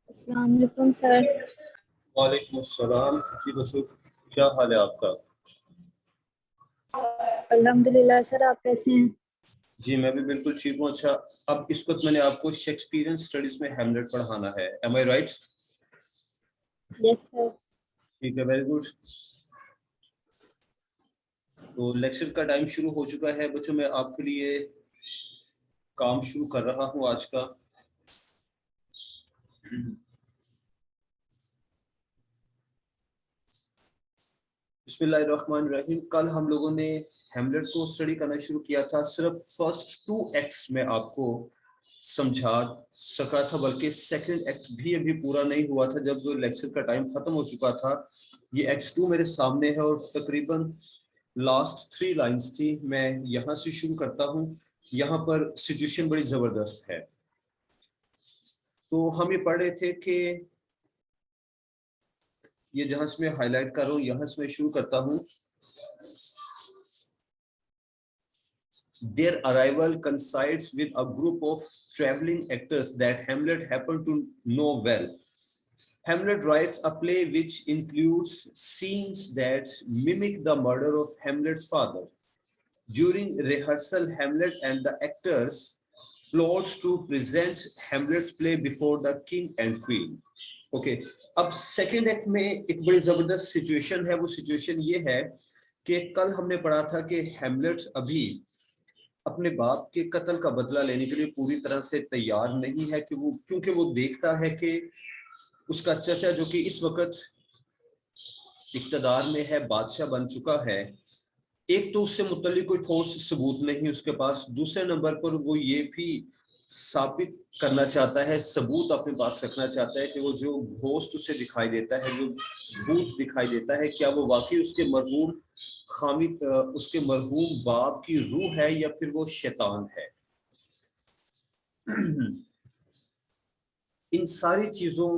अस्सलाम वालेकुम सर। वालेकुम अस्सलाम। जी मसूद, क्या हाल है आपका? अल्हम्दुलिल्लाह सर, आप कैसे हैं? जी मैं भी बिल्कुल ठीक हूँ। अच्छा, अब इस वक्त मैंने आपको शेक्सपियरियन स्टडीज में हैमलेट पढ़ाना है। एम आई राइट? Yes sir. ठीक है, वेरी गुड। तो लेक्चर का टाइम शुरू हो चुका है बच्चों। मैं आपके लिए काम शुरू कर रहा हूँ आज का। बिस्मिल्लाहिर्रहमानिर्रहीम। कल हम लोगों ने हैमलेट को स्टडी करना शुरू किया था। सिर्फ फर्स्ट 2 एक्ट्स में आपको समझा सका था, बल्कि सेकंड एक्ट भी अभी पूरा नहीं हुआ था जब लेक्चर का टाइम खत्म हो चुका था। ये एक्ट 2 मेरे सामने है और तकरीबन लास्ट 3 लाइंस थी। मैं यहाँ से शुरू करता हूँ। यहाँ पर सिचुएशन बड़ी जबरदस्त है। तो हम ये पढ़ रहे थे कि ये जहां से मैं हाईलाइट कर रहा हूँ, यहाँ से मैं शुरू करता हूँ। Their arrival coincides with a group of traveling actors that Hamlet happened to know well. Hamlet writes a play which includes scenes that mimic the murder of Hamlet's father. During rehearsal, Hamlet and the actors plot to present Hamlet's play before the king and queen. Okay, अब second act में एक बड़ी जबरदस्त situation है। वो situation ये है कि कल हमने पढ़ा था कि हैमलेट अभी अपने बाप के कत्ल का बदला लेने के लिए पूरी तरह से तैयार नहीं है कि क्योंकि वो देखता है कि उसका चचा जो कि इस वक्त इक्तदार में है, बादशाह बन चुका है, एक तो उससे मुतल्लिक कोई ठोस सबूत नहीं उसके पास। दूसरे नंबर पर वो ये भी साबित करना चाहता है, सबूत अपने पास रखना चाहता है कि वो जो घोस्ट उसे दिखाई देता है, जो भूत दिखाई देता है, क्या वो वाकई उसके मरहूम बाप की रूह है या फिर वो शैतान है। इन सारी चीजों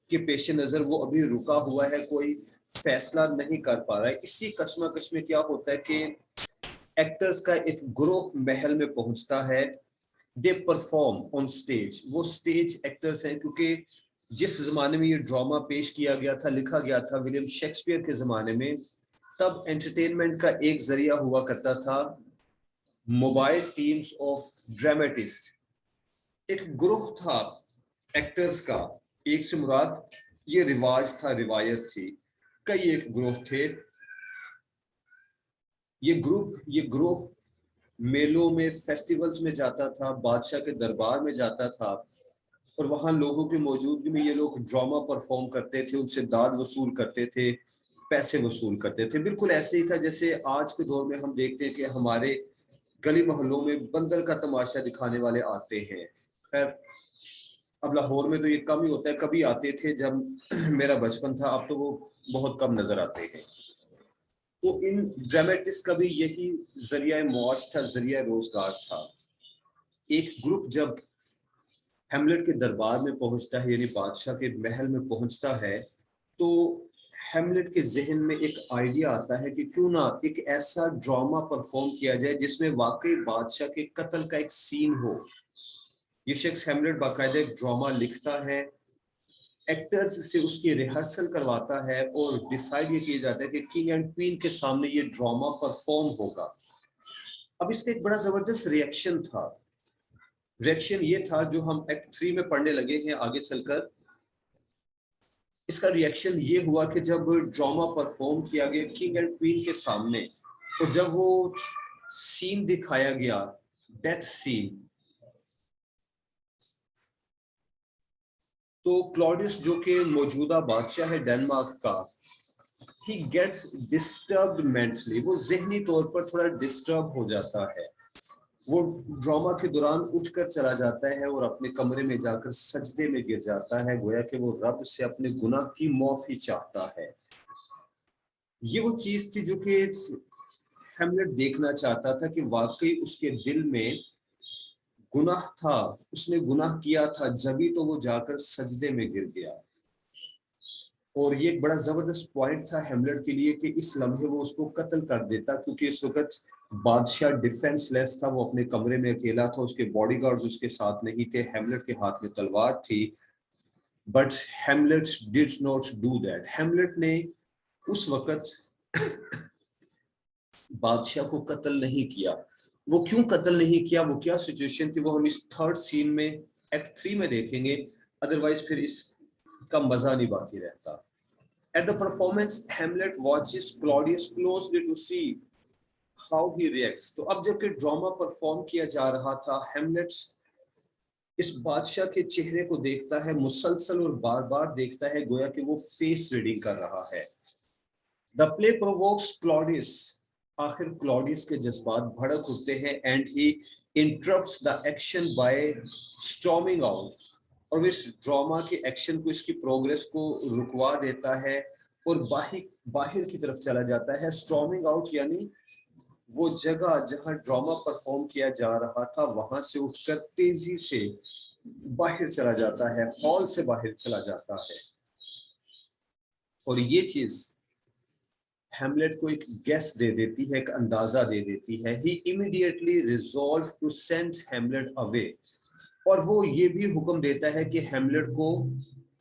के पेश नजर वो अभी रुका हुआ है, कोई फैसला नहीं कर पा रहा है। इसी कश्मकश में क्या होता है कि एक्टर्स का एक ग्रुप महल में पहुंचता है। They perform on stage. वो स्टेज एक्टर्स हैं क्योंकि जिस जमाने में ये ड्रामा पेश किया गया था, लिखा गया था विलियम शेक्सपियर के जमाने में, तब एंटरटेनमेंट का एक जरिया हुआ करता था मोबाइल टीम्स ऑफ ड्रामेटिस्ट। एक ग्रुप था एक्टर्स का, एक से मुराद ये रिवाज था, रिवायत थी। कई एक ग्रुप थे। ये ग्रुप मेलों में, फेस्टिवल्स में जाता था, बादशाह के दरबार में जाता था और वहां लोगों की मौजूदगी में ये लोग ड्रामा परफॉर्म करते थे, उनसे दाद वसूल करते थे, पैसे वसूल करते थे। बिल्कुल ऐसे ही था जैसे आज के दौर में हम देखते हैं कि हमारे गली मोहल्लों में बंदर का तमाशा दिखाने वाले आते हैं। खैर, अब लाहौर में तो ये कम ही होता है, कभी आते थे जब मेरा बचपन था, अब तो वो बहुत कम नजर आते हैं। तो इन ड्रामेटिस्ट का भी यही जरिया मौज था, जरिया रोजगार था। एक ग्रुप जब हैमलेट के दरबार में पहुंचता है, यानी बादशाह के महल में पहुंचता है, तो हैमलेट के जहन में एक आइडिया आता है कि क्यों ना एक ऐसा ड्रामा परफॉर्म किया जाए जिसमें वाकई बादशाह के कत्ल का एक सीन हो। ये शख्स हैमलेट बाकायदा एक ड्रामा लिखता है, एक्टर्स से उसकी रिहर्सल करवाता है और डिसाइड ये किया जाता है कि किंग एंड क्वीन के सामने ये ड्रामा परफॉर्म होगा। अब इसका एक बड़ा जबरदस्त रिएक्शन था। रिएक्शन ये था जो हम एक्ट 3 में पढ़ने लगे हैं आगे चलकर। इसका रिएक्शन ये हुआ कि जब ड्रामा परफॉर्म किया गया किंग एंड क्वीन के सामने, और जब वो सीन दिखाया गया, डेथ सीन, तो क्लॉडियस जो कि मौजूदा बादशाह है डेनमार्क का, he gets disturbed mentally, वो जहनी तौर पर थोड़ा डिस्टर्ब हो जाता है। वो ड्रामा के दौरान उठकर चला जाता है और अपने कमरे में जाकर सजदे में गिर जाता है, गोया कि वो रब से अपने गुनाह की माफी चाहता है। ये वो चीज थी जो कि हैमलेट देखना चाहता था कि वाकई उसके दिल में गुनाह था, उसने गुनाह किया था, जभी तो वो जाकर सजदे में गिर गया। और ये एक बड़ा जबरदस्त पॉइंट था हैमलेट के लिए कि इस लम्हे वो उसको कत्ल कर देता, क्योंकि इस वक्त बादशाह डिफेंसलेस था, वो अपने कमरे में अकेला था, उसके बॉडीगार्ड्स उसके साथ नहीं थे, हैमलेट के हाथ में तलवार थी। But Hamlet did not do that. Hamlet ने उस वक्त बादशाह को कत्ल नहीं किया। वो क्यों कत्ल नहीं किया, वो क्या सिचुएशन थी, वो हम इस थर्ड सीन में एक्ट 3 में देखेंगे, अदरवाइज फिर इसका मजा नहीं बाकी रहता। At the performance, Hamlet watches Claudius closely to see how he reacts. तो अब जबकि ड्रामा परफॉर्म किया जा रहा था, हेमलेट इस बादशाह के चेहरे को देखता है मुसलसल और बार बार देखता है, गोया कि वो फेस रीडिंग कर रहा है। द प्ले प्रोवोक्स क्लॉडियस, आखिर क्लॉडियस के जज्बात भड़क उठते हैं, and he interrupts the action by storming out, और इस ड्रामा के एक्शन को, इसकी प्रोग्रेस को रुकवा देता है और बाहर की तरफ चला जाता है। स्टॉर्मिंग आउट यानी वो जगह जहां ड्रामा परफॉर्म किया जा रहा था वहां से उठकर तेजी से बाहर चला जाता है, हॉल से बाहर चला जाता है। और ये चीज हैमलेट को एक गेस दे देती है, एक अंदाजा दे देती है। He immediately resolve to send Hamlet away, और वो ये भी हुक्म देता है कि हैमलेट को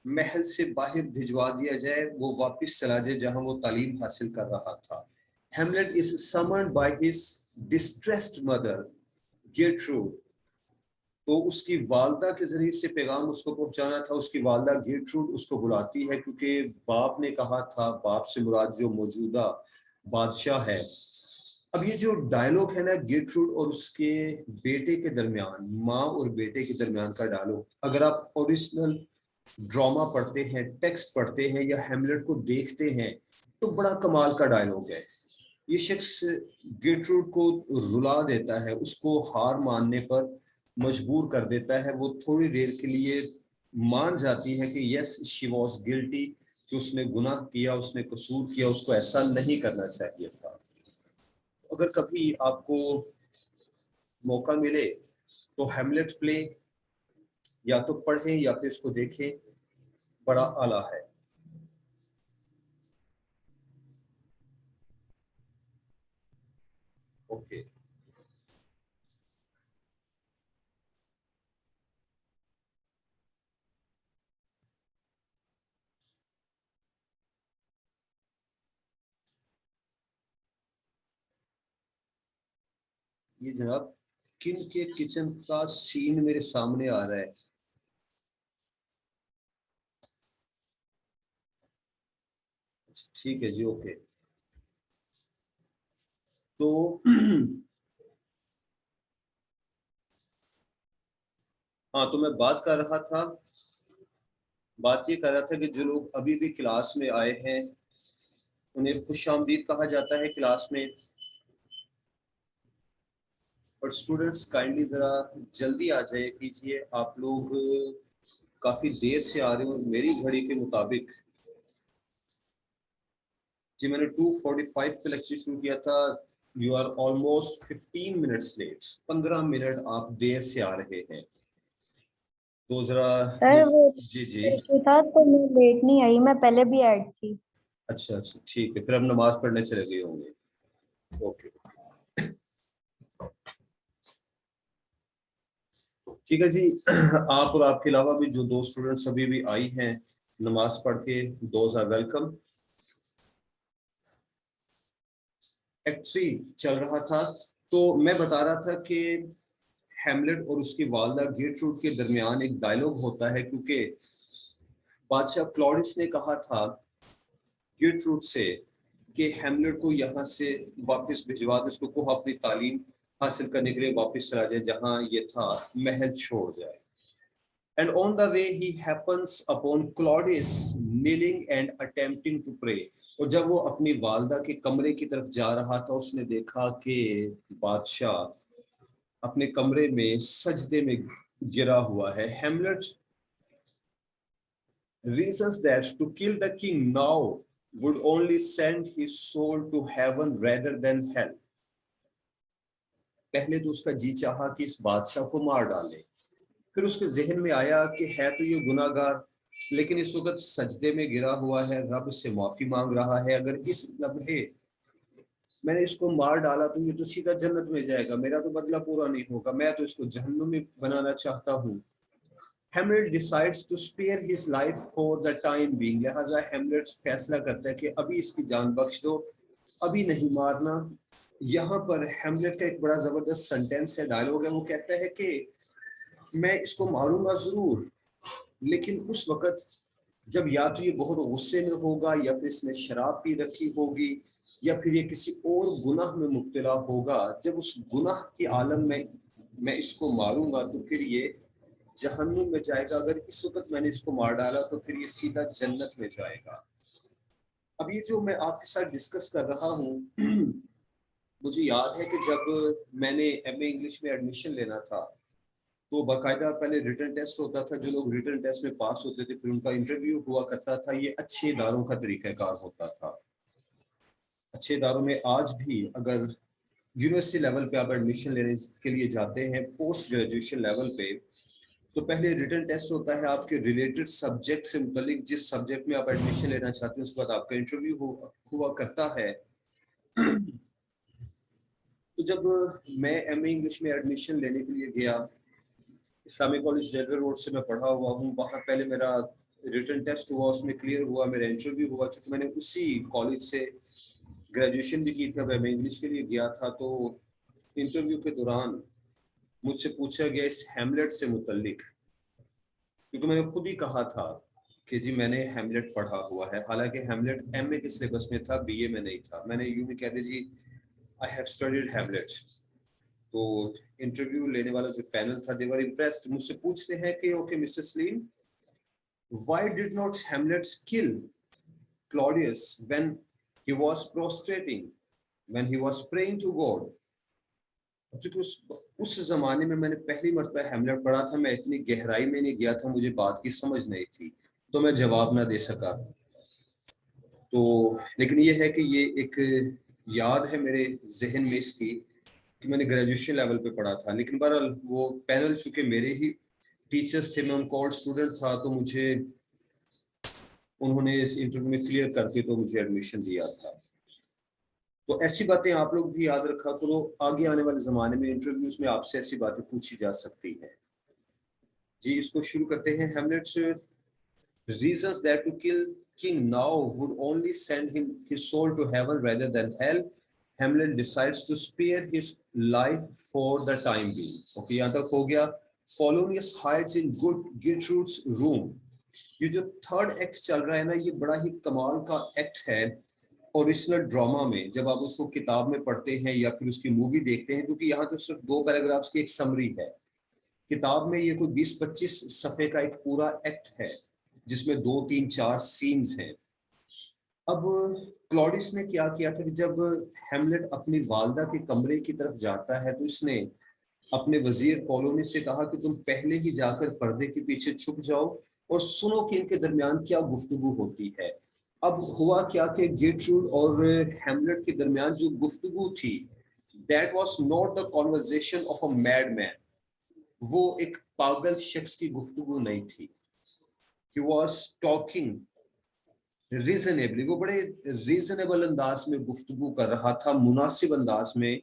महल से बाहर भिजवा दिया जाए, वो वापस चला जाए जहां वो तालीम हासिल कर रहा था। Hamlet is summoned by his distressed mother Gertrude, तो उसकी वालदा के जरिए से पैगाम उसको पहुंचाना था। उसकी वालदा गेर्ट्रूड उसको बुलाती है, क्योंकि बाप ने कहा था, बाप से मुराद जो मौजूदा बादशाह है। अब ये जो डायलॉग है ना गेर्ट्रूड और उसके बेटे के दरमियान, माँ और बेटे के दरमियान का डायलॉग, अगर आप ओरिजिनल ड्रामा पढ़ते हैं, टेक्स्ट पढ़ते हैं या हैमलेट को देखते हैं, तो बड़ा कमाल का डायलॉग है। ये शख्स गेर्ट्रूड को रुला देता है, उसको हार मानने पर मजबूर कर देता है। वो थोड़ी देर के लिए मान जाती है कि यस शी वाज गिल्टी, कि उसने गुनाह किया, उसने कसूर किया, उसको ऐसा नहीं करना चाहिए था। अगर कभी आपको मौका मिले तो हैमलेट प्ले या तो पढ़ें या फिर इसको देखें, बड़ा आला है। ओके, ये जनाब किन के किचन का सीन मेरे सामने आ रहा है। ठीक है जी, ओके। तो हाँ, तो मैं बात ये कर रहा था कि जो लोग अभी भी क्लास में आए हैं उन्हें खुशामदीद कहा जाता है क्लास में। और स्टूडेंट्स काइंडली जरा जल्दी आ जाए कीजिए, आप लोग काफी देर से आ रहे हो मेरी घड़ी के मुताबिक। जी मैंने 2:45 पे लेक्चर शुरू किया था, you are almost 15 minutes late, 15 minute आप देर से आ रहे हैं। तो जरा सर वो जी जी, इशू था तो मैं लेट नहीं आई, मैं पहले भी ऐड थी। अच्छा अच्छा ठीक है, फिर अब नमाज पढ़ने चले गए होंगे। ओके, ठीक है जी। आप और आपके अलावा भी जो दो स्टूडेंट्स अभी भी आई हैं, नमाज पढ़ के दोज आर वेलकम। एक्ट 3 चल रहा था, तो मैं बता रहा था कि हैमलेट और उसकी वालदा गेरट्रूड के दरमियान एक डायलॉग होता है, क्योंकि बादशाह क्लॉडिस ने कहा था गेरट्रूड से कि हैमलेट को यहाँ से वापस भिजवा दे, उसको को अपनी तालीम हासिल करने के लिए वापस चला जाए जहाँ ये था, महल छोड़ जाए। And on the way he happens upon Claudius kneeling and attempting to pray. और जब वो अपनी वालदा के कमरे की तरफ जा रहा था, उसने देखा कि बादशाह अपने कमरे में सजदे में गिरा हुआ है। Hamlet reasons that to kill the king now would only send his soul to heaven rather than hell. पहले तो उसका जी चाहा कि इस बादशाह को मार डाले, फिर उसके जहन में आया कि है तो ये गुनाहगार, लेकिन इस वक्त सजदे में गिरा हुआ है, रब से माफी मांग रहा है। अगर इस लम्हे मैंने इसको मार डाला तो ये तो सीधा जन्नत में जाएगा, मेरा तो बदला पूरा नहीं होगा, मैं तो इसको जहन्नुम में बनाना चाहता हूँ। Hamlet decides to spare his life for the time being. लिहाजा हेमलेट फैसला करता है कि अभी इसकी जान बख्श दो, अभी नहीं मारना। यहाँ पर हेमलेट का एक बड़ा जबरदस्त सेंटेंस है, डायलॉग है, वो कहता है कि मैं इसको मारूंगा जरूर, लेकिन उस वक्त जब या तो ये बहुत गुस्से में होगा, या फिर इसने शराब पी रखी होगी, या फिर ये किसी और गुनाह में मुब्तला होगा। जब उस गुनाह के आलम में मैं इसको मारूंगा तो फिर ये जहन्नुम में जाएगा, अगर इस वक्त मैंने इसको मार डाला तो फिर ये सीधा जन्नत में जाएगा। अब ये जो मैं आपके साथ डिस्कस कर रहा हूँ, मुझे याद है कि जब मैंने एमए इंग्लिश में एडमिशन लेना था तो बाकायदा पहले रिटन टेस्ट होता था, जो लोग रिटन टेस्ट में पास होते थे फिर उनका इंटरव्यू हुआ करता था। ये अच्छे इदारों का तरीकाकार होता था। अच्छे इदारों में आज भी अगर यूनिवर्सिटी लेवल पे आप एडमिशन लेने के लिए जाते हैं, पोस्ट ग्रेजुएशन लेवल पे, तो पहले रिटन टेस्ट होता है आपके रिलेटेड सब्जेक्ट से मुतालिक, जिस सब्जेक्ट में आप एडमिशन लेना चाहते हैं, उसके बाद आपका इंटरव्यू हुआ करता है। तो जब मैं एमए इंग्लिश में एडमिशन लेने के लिए गया, इस्लामिक कॉलेज रेलवे रोड से मैं पढ़ा हुआ हूँ, वहाँ पहले मेरा रिटन टेस्ट हुआ, उसमें क्लियर हुआ, मेरा इंटरव्यू हुआ। क्योंकि मैंने उसी कॉलेज से ग्रेजुएशन भी की थी, मैं इंग्लिश के लिए गया था। तो इंटरव्यू के दौरान मुझसे पूछा गया इस हैमलेट से मुतल्लिक, क्योंकि मैंने खुद ही कहा था कि जी मैंने हैमलेट पढ़ा हुआ है, हालांकि हैमलेट एमए के सिलेबस में था, बीए में नहीं था। मैंने यूं ही कह दिया जी आई हैव स्टडीड हैमलेट। तो इंटरव्यू लेने वाला जो पैनल था, दे वर इम्प्रेस्ड। मुझसे पूछते हैं कि okay mister Sleen, why did not Hamlet kill Claudius when he was prostrating, when he was praying to God. क्योंकि उस जमाने में मैंने पहली मरतबा हैमलेट पढ़ा था, मैं इतनी गहराई में नहीं गया था, मुझे बात की समझ नहीं थी, तो मैं जवाब ना दे सका। तो लेकिन ये है कि ये एक याद है मेरे जहन में इसकी कि मैंने ग्रेजुएशन लेवल पे पढ़ा था। लेकिन बहरहाल वो पैनल चूंकि मेरे ही टीचर्स थे, मैं उनका ओल्ड स्टूडेंट था, तो मुझे उन्होंने इस इंटरव्यू में क्लियर करके तो मुझे एडमिशन दिया था। तो ऐसी बातें आप लोग भी याद रखा करो, आगे आने वाले जमाने में इंटरव्यूज में आपसे ऐसी बातें पूछी जा सकती हैं। जी इसको शुरू करते हैं। Hamlet's reasons that to kill king now would only send his soul to heaven rather than hell. Hamlet decides to spare his life for the time being. Okay, यहाँ तक हो गया। Polonius hides in Gertrude's room. ये जो third act चल रहा है ना, ये बड़ा ही कमाल का एक्ट है ओरिजिनल ड्रामा में। जब आप उसको किताब में पढ़ते हैं या फिर उसकी मूवी देखते हैं, क्योंकि यहाँ तो सिर्फ 2 पैराग्राफ्स की एक समरी है, किताब में ये कोई 20-25 सफ़े का एक पूरा एक्ट है जिसमें 2, 3, 4 सीन्स हैं। अब क्लॉडिस ने क्या किया था कि जब हैमलेट अपनी वालदा के कमरे की तरफ जाता है तो इसने अपने वजीर पोलोनियस से कहा कि तुम पहले ही जाकर पर्दे के पीछे छुप जाओ और सुनो कि इनके दरमियान क्या गुफ्तगू होती है। अब हुआ क्या कि गेरट्रूड और हैमलेट के दरमियान जो गुफ्तगू थी, that was not the conversation of a madman. वो एक पागल शख्स की गुफ्तगू नहीं थी। He was talking reasonably, वो बड़े रीजनेबल अंदाज में गुफ्तगू कर रहा था, मुनासिब अंदाज में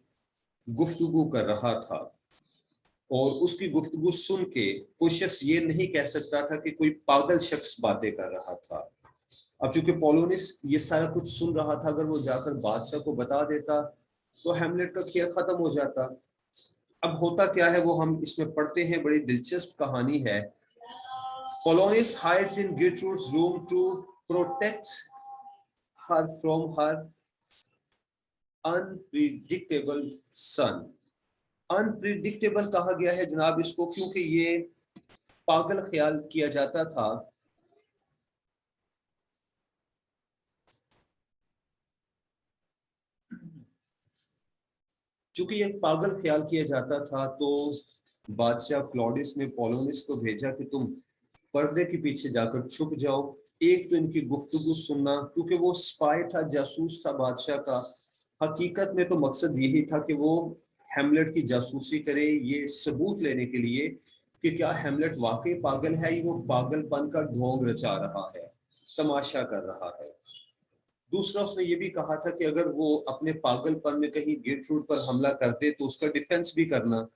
गुफ्तगू कर रहा था। और उसकी गुफ्तगू सुन के कोई शख्स ये नहीं कह सकता था कि कोई पागल शख्स बातें कर रहा था। अब चूंकि पोलोनिस ये सारा कुछ सुन रहा था, अगर वो जाकर बादशाह को बता देता तो हेमलेट का खेल खत्म हो जाता। अब होता क्या है वो हम इसमें पढ़ते हैं, बड़ी दिलचस्प कहानी है। पोलोनिस hides in Gertrude's room to protect her from her unpredictable son। Unpredictable कहा गया है जनाब इसको क्योंकि ये पागल ख्याल किया जाता था चूंकि ये पागल ख्याल किया जाता था, तो बादशाह क्लॉडिस ने पोलोनिस को भेजा कि तुम पर्दे के पीछे जाकर छुप जाओ। एक तो इनकी गुफ्तगू सुनना, क्योंकि वो स्पाई था, जासूस था बादशाह का। हकीकत में तो मकसद यही था कि वो हेमलेट की जासूसी करे, ये सबूत लेने के लिए कि क्या हेमलेट वाकई पागल है या वो पागलपन का ढोंग रचा रहा है, तमाशा कर रहा है। दूसरा उसने ये भी कहा था कि अगर वो अपने पागलपन में कहीं गेटरूट पर हमला करते तो उसका डिफेंस भी करना।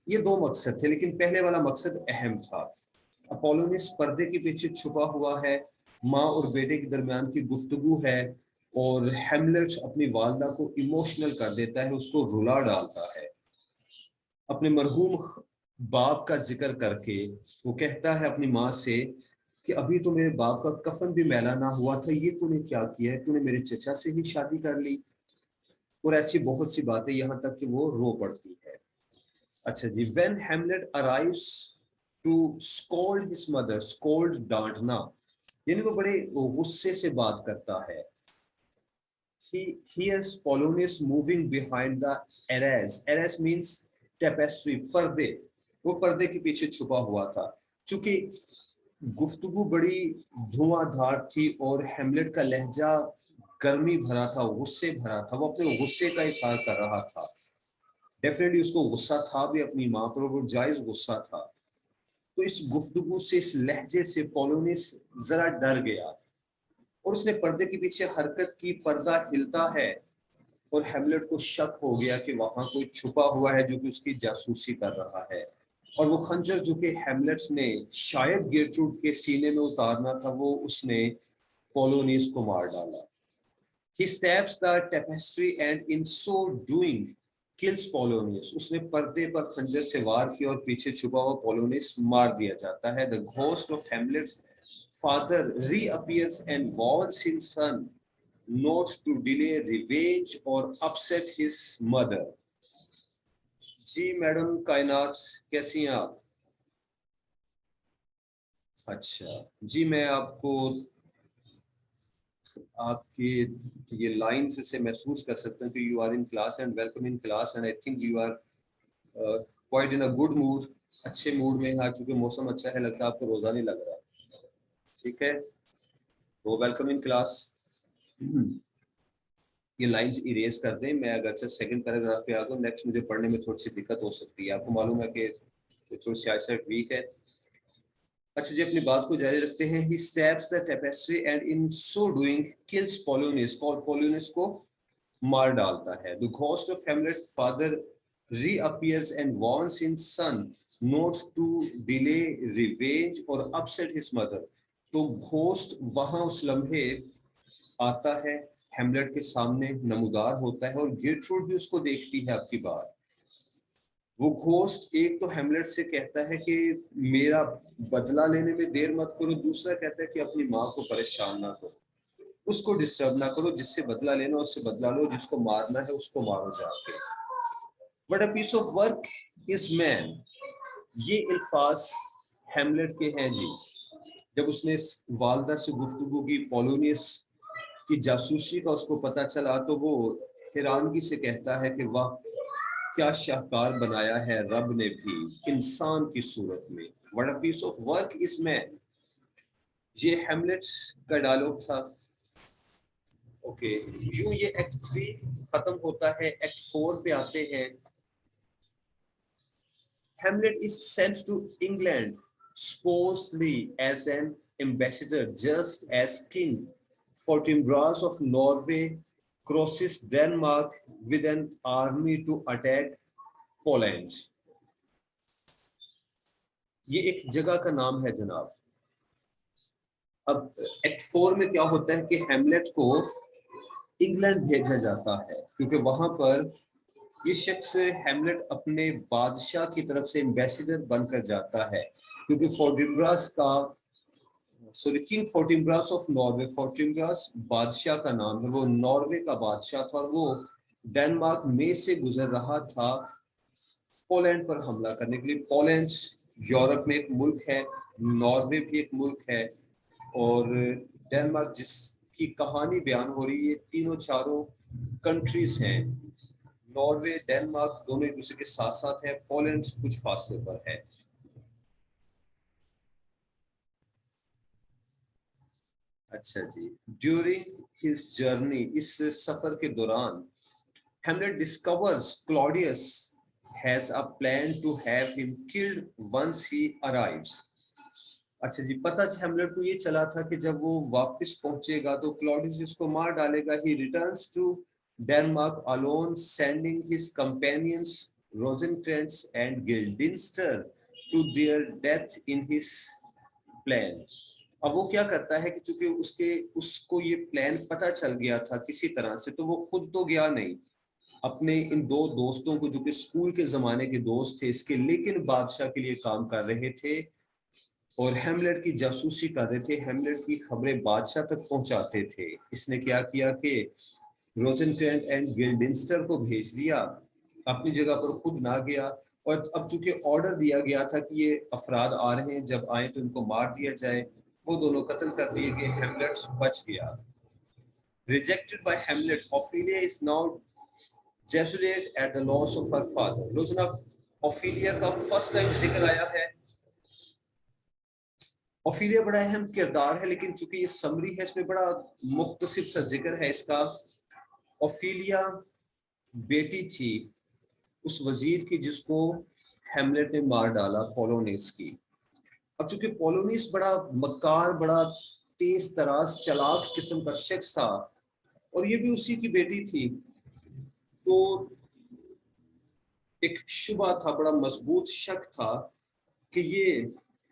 ये दो मकसद थे, लेकिन पहले वाला मकसद अहम था। अपोलोनिस पर्दे के पीछे छुपा हुआ है, माँ और बेटे के दरमियान की गुफ्तगू है, और हेमलेट अपनी वालदा को इमोशनल कर देता है, उसको रुला डालता है। अपने मरहूम बाप का जिक्र करके वो कहता है अपनी माँ से कि अभी तो मेरे बाप का कफन भी मैला ना हुआ था, ये तूने क्या किया है, तूने मेरे चचा से ही शादी कर ली। और ऐसी बहुत सी बातें, यहाँ तक कि वो रो पड़ती है। अच्छा जी, when Hamlet arrives to scold his mother, scold डांटना, यानी वो बड़े गुस्से से बात करता है। he hears Polonius moving behind the arras। arras means tapestry, पर्दे। वो पर्दे के पीछे छुपा हुआ था। चूंकि गुफ्तगू बड़ी धुआंधार थी और हेमलेट का लहजा गर्मी भरा था, गुस्से भरा था, वो अपने गुस्से का इजहार कर रहा था। डेफिनेटली उसको गुस्सा था भी अपनी माँ पर, वो जायज गुस्सा था। तो इस गुफ्तगू से, इस लहजे से पोलोनियस जरा डर गया और उसने पर्दे के पीछे हरकत की, पर्दा हिलता है और हेमलेट को शक हो गया कि वहां कोई छुपा हुआ है जो कि उसकी जासूसी कर रहा है। और वो खंजर जो कि हेमलेट ने शायद गेरट्रूड के सीने में उतारना था, वो उसने पोलोनियस को मार डाला। He stabs the tapestry and in so doing kills Polonius। उसने पर्दे पर खंजर से वार किया और पीछे छुपा हुआ पोलोनियस मार दिया जाता है। The ghost of Hamlet's father reappears and warns his son not to delay revenge or upset his mother। जी मैडम कायनात, कैसी हैं आप? अच्छा जी, मैं आपको आपके ये लाइंस से महसूस कर सकता हूँ कि you are in class and welcome in class and I think you are quite in a good mood. अच्छे मूड में आज चूंकि मौसम अच्छा है, लगता है आपको रोजा नहीं लग रहा। ठीक है, तो वेलकम इन क्लास। ये लाइंस इरेज कर दें, मैं अगर अच्छा सेकंड पैराग्राफ पे आ गया, नेक्स्ट मुझे पढ़ने में थोड़ी सी दिक्कत हो सकती है। आपको मालूम है कि थोड़ी सी आईसाइट वीक है। अच्छा जी, अपनी बात को जारी रखते हैं। He stabs the tapestry and in so doing kills Polonius। Polonius को मार डालता है। The ghost of Hamlet's father reappears and warns his son not to delay revenge or upset his mother। तो घोस्ट वहां उस लम्हे आता है, हेमलेट के सामने नमूदार होता है, और गेरट्रूड भी उसको देखती है आपकी बात। वो घोस्ट एक तो हेमलेट से कहता है कि मेरा बदला लेने में देर मत करो, दूसरा कहता है कि अपनी माँ को परेशान ना करो, उसको डिस्टर्ब ना करो, जिससे बदला लेना उससे बदला लो, जिसको मारना है उसको मारो जाके। But a piece of work is man, ये अल्फाज हेमलेट के हैं जी। जब उसने वालदा से गुफ्तगू की, पोलोनियस की जासूसी का उसको पता चला, तो वो हैरानगी से कहता है कि वाह, क्या शाहकार बनाया है रब ने भी इंसान की सूरत में। What a piece of work is man, ये हेमलेट का डायलॉग था। ओके, यूं ये एक्ट 3 खत्म होता है, एक्ट 4 पे आते हैं। Hamlet is sent to England supposedly as an ambassador, just as King Fortinbras of Norway crosses Denmark with an army to attack Poland। ये एक जगह का नाम है जनाब। अब एक्ट 4 में क्या होता है कि हैमलेट को इंग्लैंड भेजा जाता है, क्योंकि वहां पर ये शख्स हैमलेट अपने बादशाह की तरफ से एम्बेसडर बनकर जाता है, क्योंकि फोर्टिनब्रास का किंग फोर्टिनब्रास ऑफ नॉर्वे, फोर्टिनब्रास बादशाह का नाम है, वो नॉर्वे का बादशाह था और वो डेनमार्क में से गुजर रहा था पोलैंड पर हमला करने के लिए। पोलैंड यूरोप में एक मुल्क है, नॉर्वे भी एक मुल्क है, और डेनमार्क जिसकी कहानी बयान हो रही है, तीनों चारों कंट्रीज हैं, नॉर्वे डेनमार्क दोनों एक दूसरे के साथ साथ है, पोलैंड कुछ फासले पर है। अच्छा जी, ड्यूरिंग हिज जर्नी, इस सफर के दौरान Hamlet discovers Claudius has a plan to have him killed once he arrives. अच्छा जी, पता हैमलेट को ये चला था कि जब वो वापस पहुंचेगा तो क्लॉडियस इसको मार डालेगा। He returns to Denmark alone, sending his companions Rosencrantz and Guildenstern to their death in his plan. अब वो क्या करता है कि चूंकि उसको ये प्लान पता चल गया था किसी तरह से, तो वो खुद तो गया नहीं, अपने इन दो दोस्तों को जो कि स्कूल के जमाने के दोस्त थे इसके, लेकिन बादशाह के लिए काम कर रहे थे और हैमलेट की जासूसी कर रहे थे, हैमलेट की खबरें बादशाह तक पहुंचाते थे। इसने क्या किया कि रोजेनक्रेंट एंड गिल्डेंस्टर को भेज दिया, अपनी जगह पर खुद ना गया। और अब चूंकि ऑर्डर दिया गया था कि ये अफराद आ रहे हैं, जब आए तो इनको मार दिया जाए, वो दोनों कत्ल कर दिए गए, हैमलेट बच गया। Rejected by Hamlet, Ophelia is now desolate at the loss of her father. रोजना, ओफिलिया का फर्स्ट टाइम जिक्र आया है। ओफिलिया बड़ा अहम किरदार है, लेकिन चूंकि ये समरी है इसमें बड़ा मुख्तसर सा जिक्र है इसका। ओफिलिया बेटी थी उस वजीर की जिसको हैमलेट ने मार डाला, पोलोनियस की। अब चूंकि पोलोनियस बड़ा मक्कार, बड़ा तेज तराज चालाक किस्म का शख्स था और ये भी उसी की बेटी थी, तो एक शुबा था, बड़ा मजबूत शक था कि ये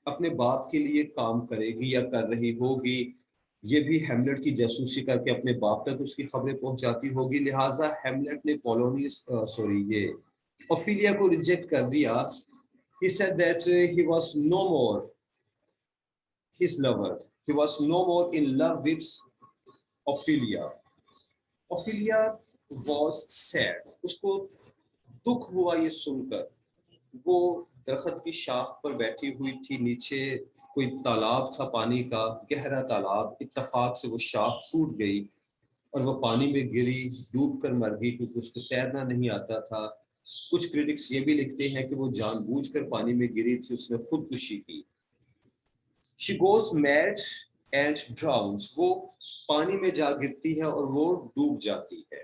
अपने बाप के लिए काम करेगी या कर रही होगी, ये भी हैमलेट की जासूसी करके अपने बाप तक उसकी खबरें पहुंचाती होगी। लिहाजा हैमलेट ने पोलोनियस ये ओफिलिया को रिजेक्ट कर दिया। He said that he was no more his lover. He was no more in love with Ophelia. Ophelia was sad. उसको दुख हुआ ये सुनकर। वो दरख्त की शाख पर बैठी हुई थी, नीचे कोई तालाब था, पानी का गहरा तालाब, इत्तेफाक से वो शाख टूट गई और वो पानी में गिरी, डूब कर मर गई क्योंकि उसको तैरना नहीं आता था। कुछ क्रिटिक्स ये भी लिखते हैं कि वो जानबूझकर पानी में गिरी थी, उसने खुदकुशी की। She goes mad and drowns. वो पानी में जा गिरती है और वो डूब जाती है।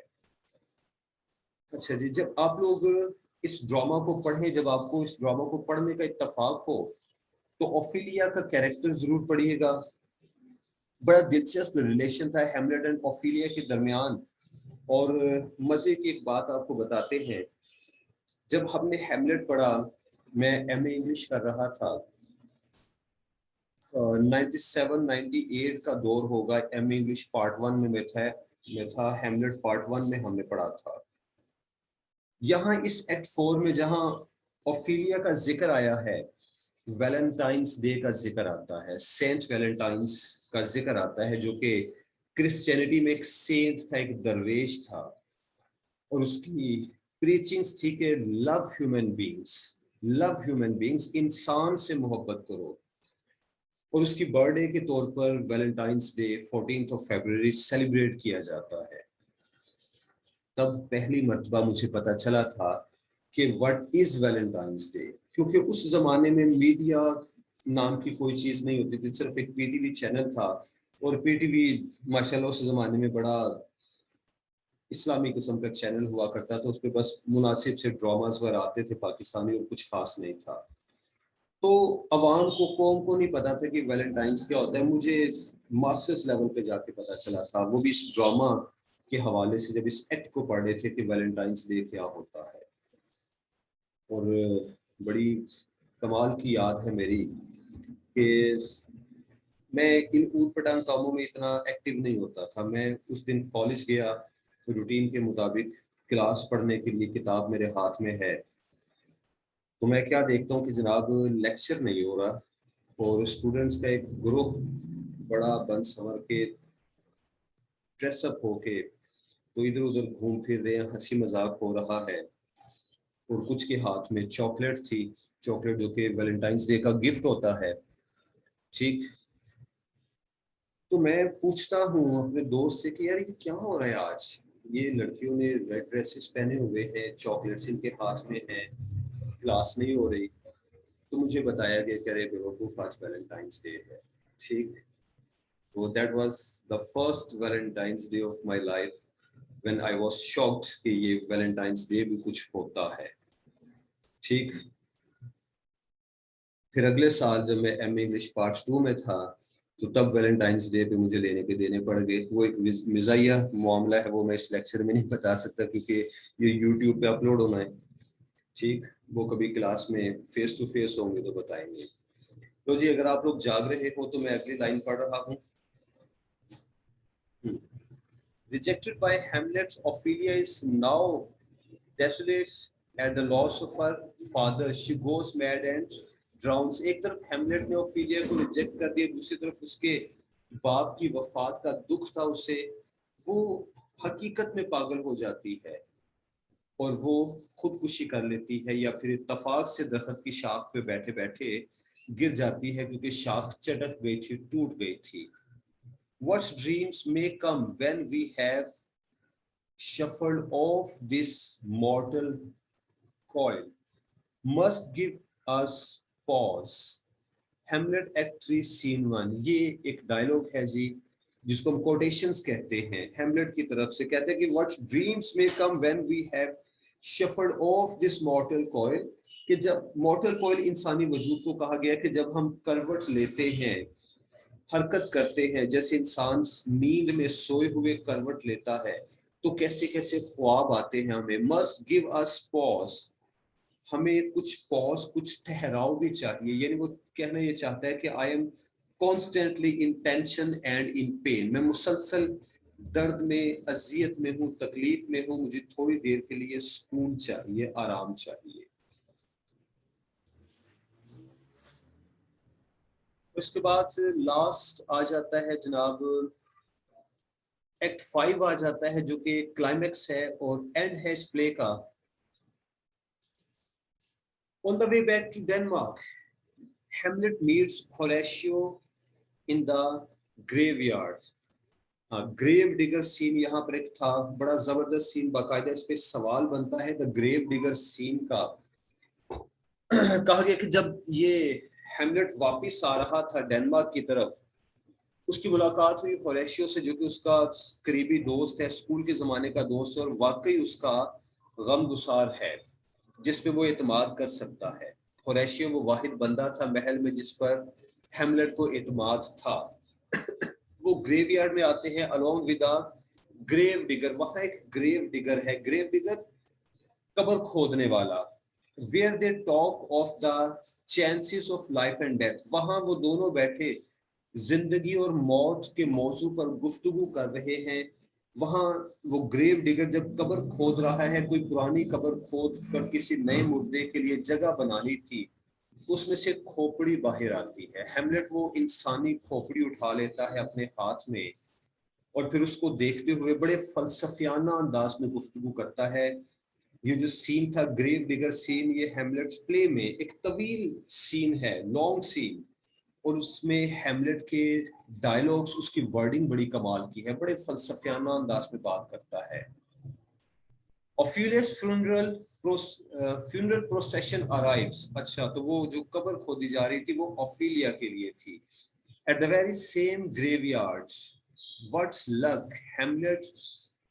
अच्छा जी, जब आप लोग इस ड्रामा को पढ़ें, जब आपको इस ड्रामा को पढ़ने का इत्तेफाक हो तो ओफिलिया का कैरेक्टर जरूर पढ़िएगा। बड़ा दिलचस्प रिलेशन था हैमलेट एंड ओफिलिया के दरमियान। और मजे की एक बात आपको बताते हैं, जब हमने हैमलेट पढ़ा, मैं एमए इंग्लिश कर रहा था, 97-98 का दौर होगा, एमए इंग्लिश पार्ट 1 में मैं था, हैमलेट पार्ट 1 में हमने पढ़ा था। यहाँ इस एक्ट 4 में जहाँ ओफिलिया का जिक्र आया है, वैलेंटाइंस डे का जिक्र आता है, सेंट वैलेंटाइंस का जिक्र आता है, जो कि क्रिश्चियनिटी में एक सेंट था, एक दरवेश था, और उसकी प्रीचिंग्स थी कि लव ह्यूमन बीइंग्स, इंसान से मोहब्बत करो। और उसकी बर्थडे के तौर पर वैलेंटाइंस डे 14 फरवरी सेलिब्रेट किया जाता है। तब पहली मर्तबा मुझे पता चला था कि व्हाट इज वैलेंटाइंस डे, क्योंकि उस जमाने में मीडिया नाम की कोई चीज नहीं होती थी, सिर्फ एक पीटीवी चैनल था, और पीटीवी माशाल्लाह उस जमाने में बड़ा इस्लामी किस्म का चैनल हुआ करता था, उस पर बस मुनासिब से ड्रामास वगैरह आते थे पाकिस्तानी और कुछ खास नहीं था। तो अवाम को, कौम को नहीं पता था कि वैलेंटाइंस क्या होता है। मुझे मास्टर्स लेवल पे जाके पता चला था, वो भी इस ड्रामा के हवाले से, जब इस एक्ट को पढ़ रहे थे कि वैलेंटाइंस डे क्या होता है। और बड़ी कमाल की याद है मेरी कि मैं इन ऊट पटांग कामों में इतना एक्टिव नहीं होता था। मैं उस दिन कॉलेज गया, रूटीन के मुताबिक क्लास पढ़ने के लिए किताब मेरे हाथ में है, तो मैं क्या देखता हूँ कि जनाब लेक्चर नहीं हो रहा और स्टूडेंट्स का एक ग्रुप बड़ा बन संवर के ड्रेसअप होके तो इधर उधर घूम फिर रहे हैं, हंसी मजाक हो रहा है और कुछ के हाथ में चॉकलेट थी, चॉकलेट जो कि वैलेंटाइंस डे का गिफ्ट होता है। ठीक, तो मैं पूछता हूँ अपने दोस्त से कि यार ये क्या हो रहा है आज, ये लड़कियों ने रेड ड्रेसेस पहने हुए हैं, चॉकलेट्स इनके हाथ में हैं, क्लास नहीं हो रही। तो मुझे बताया गया कि अरे बेवकूफ आज वैलेंटाइंस डे है। ठीक, तो that was the first Valentine's day of my life when I was shocked कि ये वैलेंटाइंस डे भी कुछ होता है। ठीक, फिर अगले साल जब मैं एमए इंग्लिश पार्ट 2 में था तो तब वैलेंटाइंस डे पे मुझे लेने के देने पड़ गए। वो एक मिजाइया मामला है, वो मैं इस लेक्चर में नहीं बता सकता क्योंकि ये यूट्यूब पे अपलोड होना है। ठीक, वो कभी क्लास में फेस टू फेस होंगे तो बताएंगे। तो जी अगर आप लोग जाग रहे हो तो मैं अगली लाइन पढ़ रहा हूँ। Rejected by Hamlet, Ophelia is now desolate at the loss of her father. She goes mad and drowns. एक तरफ हेमलेट ने ओफिलिया को रिजेक्ट कर दिया, दूसरी तरफ उसके बाप की वफात का दुख था उसे, वो हकीकत में पागल हो जाती है और वो खुदकुशी कर लेती है या फिर इत्तफाक से दरख्त की शाख पे बैठे बैठे गिर जाती है क्योंकि शाख चटक गई थी, टूट गई थी। What dreams may come when we have shuffled off this mortal coil must give us pause. Hamlet act 3 scene 1, ये एक डायलॉग है जी जिसको हम कोटेशंस कहते हैं। हेमलेट की तरफ से कहते हैं कि what dreams may come when we have shuffled off this mortal coil, कि जब मॉर्टल कॉइल इंसानी वजूद को कहा गया कि जब हम करवट लेते हैं, हरकत करते हैं, जैसे इंसान नींद में सोए हुए करवट लेता है तो कैसे कैसे ख्वाब आते हैं हमें। मस्ट गिव अस पॉज, हमें कुछ पॉज, कुछ ठहराव भी चाहिए। यानी वो कहना ये चाहता है कि I am constantly in tension and in pen, मैं मुसलसल दर्द में, अजियत में हूँ, तकलीफ में हूँ, मुझे थोड़ी देर के लिए सुकून चाहिए, आराम चाहिए। उसके बाद लास्ट आ जाता है जनाब एक्ट 5 आ जाता है जो कि क्लाइमेक्स है और एंड है इस प्ले का। On the way back to Denmark, Hamlet meets Horatio in the graveyard. Grave digger scene यहाँ पर एक था, बड़ा जबरदस्त सीन, बाकायदा इस पे सवाल बनता है द ग्रेव डिगर सीन का। कहा गया कि जब ये हेमलेट वापिस आ रहा था डेनमार्क की तरफ, उसकी मुलाकात हुई होरेशियो से जो कि उसका करीबी दोस्त है, स्कूल के जमाने का दोस्त है और वाकई उसका गमगुसार है जिस पे वो एतमाद कर सकता है। होरेशियो वो वाहिद बंदा था महल में जिस पर हेमलेट को एतमाद था। वो ग्रेवयार्ड में आते हैं along with a grave digger, वहां एक ग्रेव डिगर है, ग्रेव डिगर कब्र खोदने वाला। Where they talk of the chances of life and death, वहां वो दोनों बैठे जिंदगी और मौत के मौजू पर गुफ्तगू कर रहे हैं। वहां वो ग्रेव डिगर जब कब्र खोद रहा है, कोई पुरानी कब्र खोद कर किसी नए मुर्दे के लिए जगह बनानी थी, उसमें से खोपड़ी बाहर आती है। हेमलेट वो इंसानी खोपड़ी उठा लेता है अपने हाथ में और फिर उसको देखते हुए बड़े फलसफियाना अंदाज में गुफ्तगू करता है। ये जो सीन था ग्रेव डिगर सीन, ये हेमलेट्स प्ले में एक तवील सीन है, लॉन्ग सीन, और उसमें हेमलेट के डायलॉग्स, उसकी वर्डिंग बड़ी कमाल की है, बड़े फलसफियाना अंदाज में बात करता है। Ophelia's funeral procession arrives. अच्छा, तो वो जो कब्र खोदी जा रही थी वो ओफिलिया के लिए थी। At the very same graveyard, what's luck? Hamlet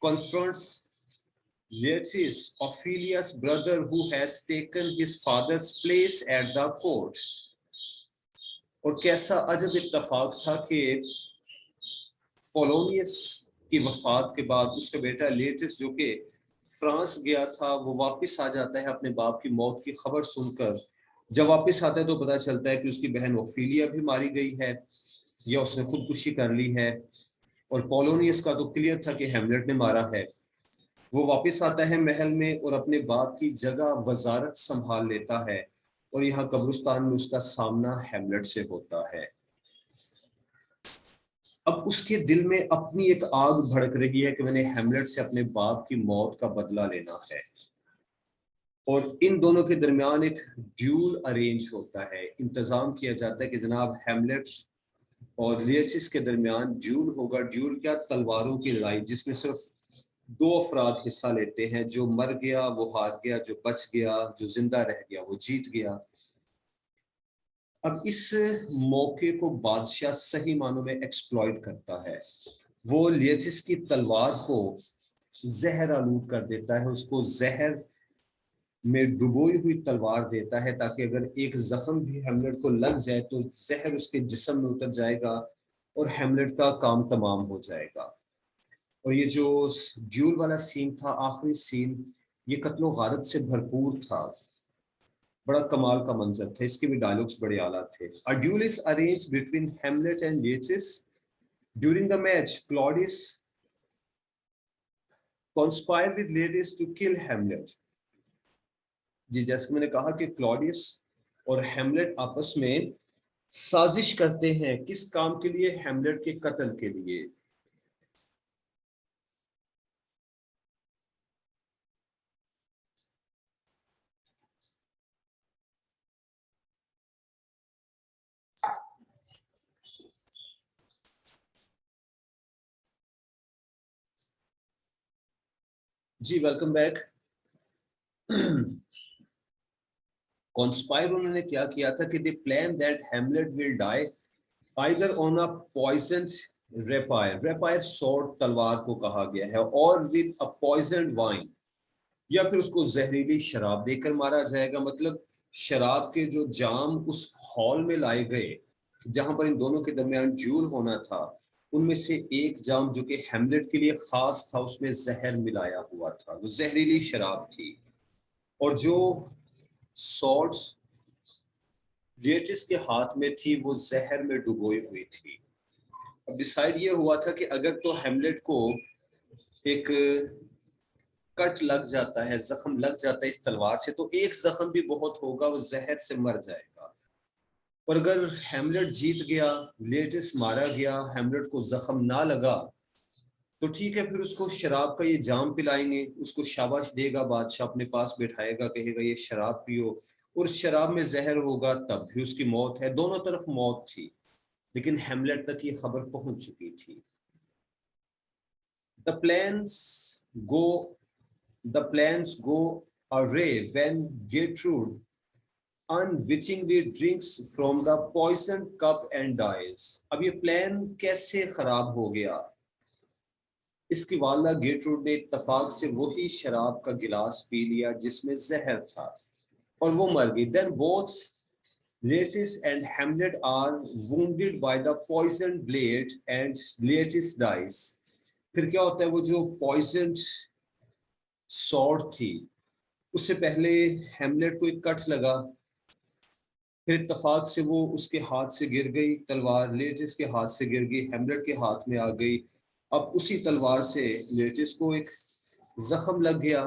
confronts Laertes, Ophelia's brother, who has taken his father's place at the court. और कैसा अजब इत्तफाक था कि पोलोनियस की वफात के बाद उसका बेटा लेटिस जो कि फ्रांस गया था, वो वापस आ जाता है अपने बाप की मौत की खबर सुनकर जब वापस आता है तो पता चलता है कि उसकी बहन ओफीलिया भी मारी गई है या उसने खुदकुशी कर ली है, और पोलोनियस का तो क्लियर था कि हेमलेट ने मारा है। वो वापस आता है महल में और अपने बाप की जगह वजारत संभाल लेता है, और यहाँ कब्रिस्तान में उसका सामना हेमलेट से होता है। अब उसके दिल में अपनी एक आग भड़क रही है कि मैंने हेमलेट से अपने बाप की मौत का बदला लेना है, और इन दोनों के दरमियान एक ड्यूल अरेंज होता है, इंतजाम किया जाता है कि जनाब हेमलेट और लिएचिस के दरमियान ड्यूल होगा। ड्यूल क्या, तलवारों की लड़ाई, जिसमें सिर्फ दो अफराद हिस्सा लेते हैं, जो मर गया वो हार गया, जो बच गया, जो जिंदा रह गया वो जीत गया। अब इस मौके को बादशाह सही मानों में एक्सप्लॉइट करता है। वो लिएचिस की तलवार को जहर आलूद कर देता है, उसको जहर में डुबोई हुई तलवार देता है, ताकि अगर एक जख्म भी हेमलेट को लग जाए तो जहर उसके जिस्म में उतर जाएगा और हेमलेट का काम तमाम हो जाएगा। और ये जो ड्यूल वाला सीन था, आखिरी सीन, ये कत्लो गारत से भरपूर था, बड़ा कमाल का मंजर था, इसके भी डायलॉग्स बड़े आला थे। A duel is arranged between Hamlet and Laertes. During the match Claudius conspired with Laertes to kill Hamlet। जी, जैसे मैंने कहा कि क्लॉडियस और हेमलेट आपस में साजिश करते हैं, किस काम के लिए, हेमलेट के कत्ल के लिए। जी वेलकम बैक। कॉन्स्पायर उन्होंने क्या किया था कि they plan that Hamlet will die either on a poisoned rapier, rapier sword तलवार को कहा गया है, और विद अ पॉइजन्ड वाइन, या फिर उसको जहरीली शराब देकर मारा जाएगा। मतलब शराब के जो जाम उस हॉल में लाए गए जहां पर इन दोनों के दरमियान ड्यूल होना था, उनमें से एक जाम जो कि हेमलेट के लिए खास था, उसमें जहर मिलाया हुआ था, वो जहरीली शराब थी। और जो सॉर्ड्स लिएचिस के हाथ में थी वो जहर में डुबोई हुई थी। अब डिसाइड ये हुआ था कि अगर तो हेमलेट को एक कट लग जाता है, जख्म लग जाता है इस तलवार से, तो एक जख्म भी बहुत होगा, वो जहर से मर जाएगा। और अगर हेमलेट जीत गया, लिएचिस मारा गया, हेमलेट को जख्म ना लगा, तो ठीक है, फिर उसको शराब का ये जाम पिलाएंगे, उसको शाबाश देगा बादशाह, अपने पास बैठाएगा, कहेगा ये शराब पियो, और शराब में जहर होगा, तब भी उसकी मौत है। दोनों तरफ मौत थी, लेकिन हेमलेट तक ये खबर पहुंच चुकी थी। The plans go The plans go awry when Gertrude unwittingly drinks from the poisoned cup and dies। अब ये प्लान कैसे खराब हो गया? इसकी वालदा गेटरूड ने इत्तफाक से वही शराब का गिलास पी लिया जिसमें जहर था, और वो मर गई। Then both Laertes and Hamlet are wounded by the poisoned blade and Laertes dies। फिर क्या होता है, वो जो poisoned sword थी, उससे पहले हेमलेट को एक कट लगा, फिर इत्तफाक से वो उसके हाथ से गिर गई तलवार, लेटिस के हाथ से गिर गई, हेमलेट के हाथ में आ गई। अब उसी तलवार से लेटिस को एक जख्म लग गया,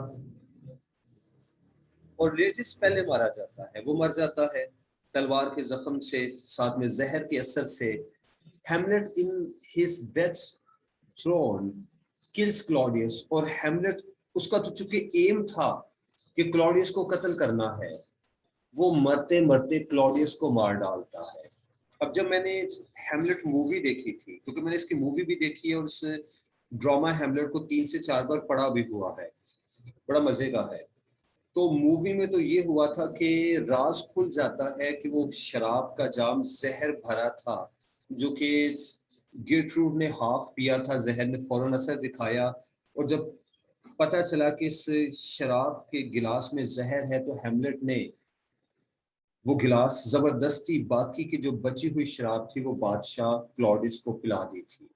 और लेटिस पहले मारा जाता है, वो मर जाता है तलवार के जख्म से, साथ में जहर के असर से। Hamlet in his death throne kills Claudius, और हेमलेट, उसका तो चूंकि एम था कि क्लॉडियस को कत्ल करना है, वो मरते मरते क्लॉडियस को मार डालता है। अब जब मैंने हेमलेट मूवी देखी थी, क्योंकि मैंने इसकी मूवी भी देखी है और इस ड्रामा हेमलेट को 3 से 4 बार पढ़ा भी हुआ है, बड़ा मजे का है। तो मूवी में तो ये हुआ था कि राज खुल जाता है कि वो शराब का जाम जहर भरा था, जो कि गेटरूड ने हाफ पिया था, जहर ने फौरन असर दिखाया, और जब पता चला कि इस शराब के गिलास में जहर है, तो हेमलेट ने वो गिलास जबरदस्ती, बाकी की जो बची हुई शराब थी वो बादशाह क्लॉडियस को पिला दी थी,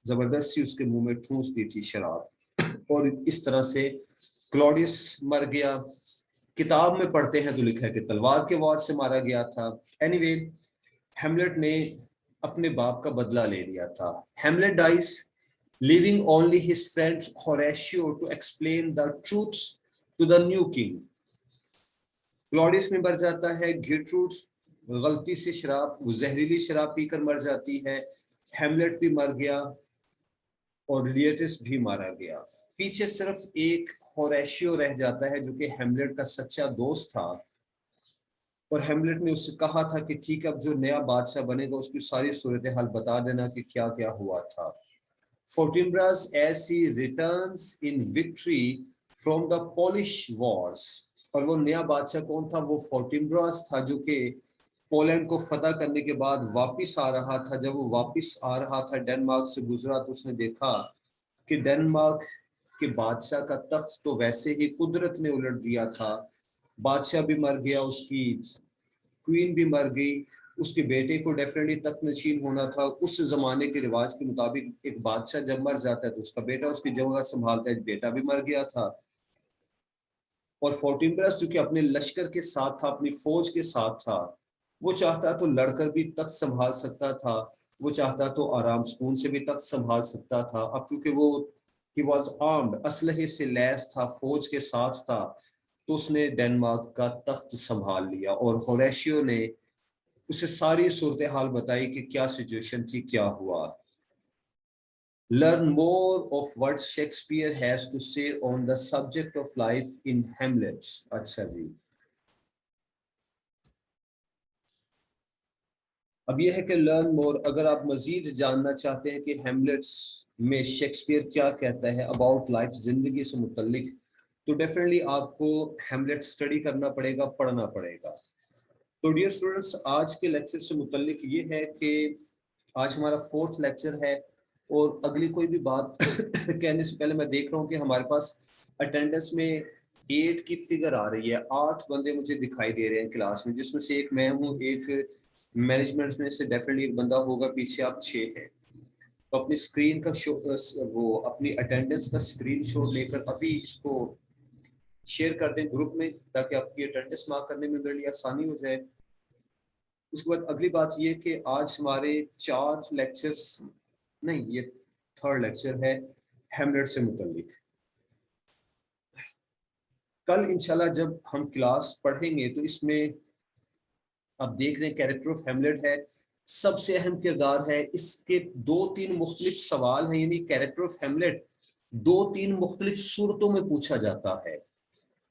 जबरदस्ती उसके मुंह में ठूंस दी थी शराब, और इस तरह से क्लॉडियस मर गया। किताब में पढ़ते हैं तो लिखा है कि तलवार के वार से मारा गया था। एनीवे, हेमलेट ने अपने बाप का बदला ले लिया था। हेमलेट dice leaving only his friend Horatio to explain the truth to the new king. Claudius में मर जाता है, गेर्ट्रूड गलती से शराब, वो जहरीली शराब पीकर मर जाती है, हेमलेट भी मर गया और लिएटिस भी मारा गया। पीछे सिर्फ एक होरेशियो रह जाता है जो कि हेमलेट का सच्चा दोस्त था, और हेमलेट ने उससे कहा था कि ठीक है, अब जो नया बादशाह बनेगा उसकी सारी सूरत हाल बता देना कि क्या क्या हुआ था। Fortinbras as he returns in victory from the Polish wars, और वो नया बादशाह कौन था? वो फोर्टिम्ब्रास था जो कि पोलैंड को फतह करने के बाद वापस आ रहा था। जब वो वापस आ रहा था, डेनमार्क से गुजरा, तो उसने देखा कि डेनमार्क के बादशाह का तख्त तो वैसे ही कुदरत ने उलट दिया था। बादशाह भी मर गया, उसकी क्वीन भी मर गई, उसके बेटे को डेफिनेटली तख्त नशीन होना था। उस जमाने के रिवाज के मुताबिक एक बादशाह जब मर जाता है तो उसका बेटा उसकी जगह संभालता है, बेटा भी मर गया था। और फोर्टिम्ब्रस जो कि अपने लश्कर के साथ था, अपनी फौज के साथ था, वो चाहता तो लड़कर भी तख्त संभाल सकता था, वो चाहता तो आराम सुकून से भी तख्त संभाल सकता था। अब क्योंकि वो ही वॉज आर्म्ड, असलहे से लैस था, फौज के साथ था, तो उसने डेनमार्क का तख्त संभाल लिया। और होरेशियो ने उसे सारी सूरत हाल बताई कि क्या सिचुएशन थी, क्या हुआ। Learn more of what Shakespeare has to say on the subject of life in Hamlet. अच्छा जी, अब यह है कि लर्न मोर, अगर आप मजीद जानना चाहते हैं कि हेमलेट्स में शेक्सपियर क्या कहता है अबाउट लाइफ, जिंदगी से मुतल्लिक, तो डेफिनेटली आपको हेमलेट स्टडी करना पड़ेगा, पढ़ना पड़ेगा। तो डियर स्टूडेंट्स, आज के लेक्चर से मुतल्लिक ये है कि आज हमारा 4th लेक्चर है, और अगली कोई भी बात कहने से पहले मैं देख रहा हूँ कि हमारे पास अटेंडेंस में 8 की फिगर आ रही है। 8 बंदे मुझे दिखाई दे रहे हैं क्लास में, जिसमें से एक मैं हूँ, एक मैनेजमेंट में से डेफिनेटली एक बंदा होगा, पीछे आप 6 हैं। तो अपनी स्क्रीन का वो अपनी अटेंडेंस का स्क्रीन शॉट लेकर अभी इसको शेयर कर दें ग्रुप में, ताकि आपकी अटेंडेंस मार्क करने में मेरे लिए आसानी हो जाए। उसके बाद अगली बात ये कि आज हमारे 4 लेक्चर्स नहीं, ये 3rd लेक्चर है हेमलेट से मुतल्लिक। कल इंशाल्लाह जब हम क्लास पढ़ेंगे तो इसमें आप देख रहे हैं कैरेक्टर ऑफ हेमलेट है, सबसे अहम किरदार है। इसके 2-3 मुख्तलिफ सवाल हैं, यानी कैरेक्टर ऑफ हेमलेट 2-3 मुख्तलिफ सूरतों में पूछा जाता है।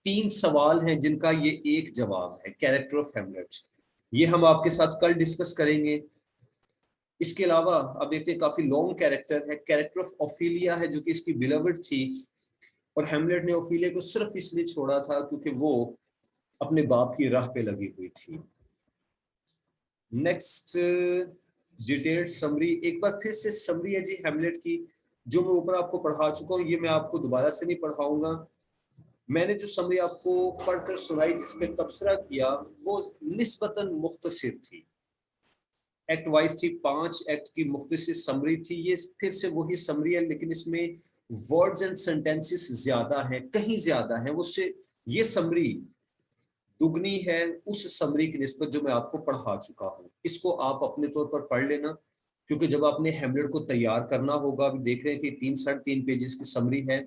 3 सवाल हैं जिनका ये एक जवाब है, कैरेक्टर ऑफ हेमलेट। ये हम आपके साथ कल डिस्कस करेंगे। इसके अलावा अब देखते हैं, काफी लॉन्ग कैरेक्टर है, कैरेक्टर ऑफ ओफिलिया है, जो कि इसकी बिलवड थी, और हेमलेट ने ओफिलिया को सिर्फ इसलिए छोड़ा था क्योंकि वो अपने बाप की राह पे लगी हुई थी। नेक्स्ट, डिटेल्ड समरी, एक बार फिर से समरी है जी हेमलेट की, जो मैं ऊपर आपको पढ़ा चुका हूँ, ये मैं आपको दोबारा से नहीं पढ़ाऊंगा। मैंने जो समरी आपको पढ़कर सुनाई, जिसपे तबसरा किया, वो निस्बतन मुख्तसर थी, एक्ट वाइज थी, 5 एक्ट की मुख्तसर समरी थी। ये फिर से वही समरी है, लेकिन इसमें वर्ड्स एंड सेंटेंसेस ज्यादा हैं, कहीं ज्यादा हैं, उससे ये समरी दुगनी है उस समरी की निस्बत जो मैं आपको पढ़ा चुका हूँ। इसको आप अपने तौर पर पढ़ लेना, क्योंकि जब आपने हेमलेट को तैयार करना होगा, अभी देख रहे हैं कि 3-3.5 पेजेस की समरी है,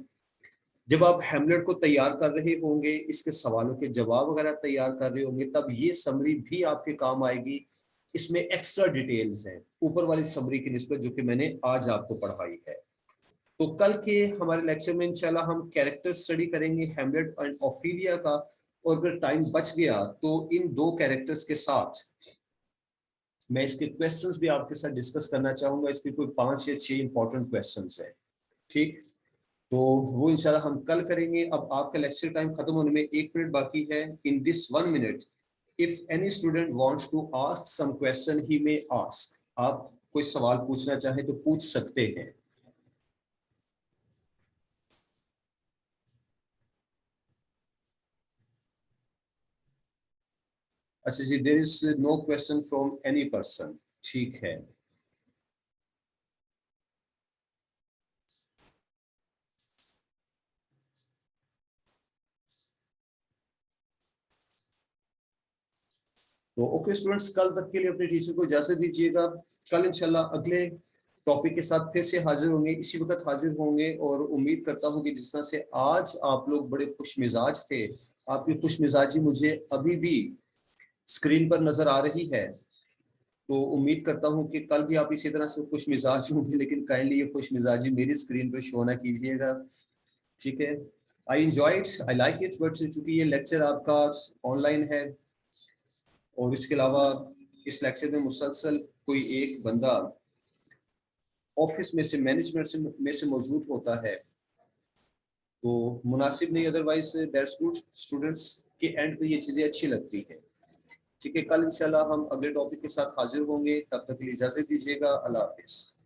जब आप हेमलेट को तैयार कर रहे होंगे, इसके सवालों के जवाब वगैरह तैयार कर रहे होंगे, तब ये समरी भी आपके काम आएगी। इसमें एक्स्ट्रा डिटेल्स हैं ऊपर वाली समरी की निस्बत जो कि मैंने आज आपको पढ़ाई है। तो कल के हमारे लेक्चर में इंशाल्लाह हम कैरेक्टर स्टडी करेंगे हेमलेट एंड ओफिलिया का, और अगर टाइम बच गया तो इन 2 कैरेक्टर्स के साथ मैं इसके क्वेश्चंस भी आपके साथ डिस्कस करना चाहूंगा। इसके कोई 5 या 6 इंपॉर्टेंट क्वेश्चंस हैं, ठीक? तो वो इंशाल्लाह हम कल करेंगे। अब आपका लेक्चर टाइम खत्म होने में 1 मिनट बाकी है। In this 1 minute, if any student wants to ask some question, he may ask. आप कोई सवाल पूछना चाहे तो पूछ सकते हैं। अच्छा जी, there is no question from any person, ठीक है। तो ओके स्टूडेंट्स, कल तक के लिए अपने टीचर को इजाजत दीजिएगा। कल इंशाल्लाह अगले टॉपिक के साथ फिर से हाजिर होंगे, इसी वक्त हाजिर होंगे। और उम्मीद करता हूँ कि जिस तरह से आज आप लोग बड़े खुश मिजाज थे, आपकी खुश मिजाजी मुझे अभी भी स्क्रीन पर नजर आ रही है, तो उम्मीद करता हूँ कि कल भी आप इसी तरह से खुश मिजाज होंगे। लेकिन काइंडली ये खुश मिजाजी मेरी स्क्रीन पर शो ना कीजिएगा, ठीक है। I enjoy it, I like it, but चूंकि ये लेक्चर आपका ऑनलाइन है और इसके अलावा इस लेक्चर में मुसलसल कोई एक बंदा ऑफिस में से, मैनेजमेंट में से मौजूद होता है, तो मुनासिब नहीं। अदरवाइज दैट्स गुड, स्टूडेंट्स के एंड पे ये चीजें अच्छी लगती है, ठीक है। कल इंशाल्लाह हम अगले टॉपिक के साथ हाजिर होंगे, तब तक के लिए इजाजत दीजिएगा। अल्लाह हाफिज।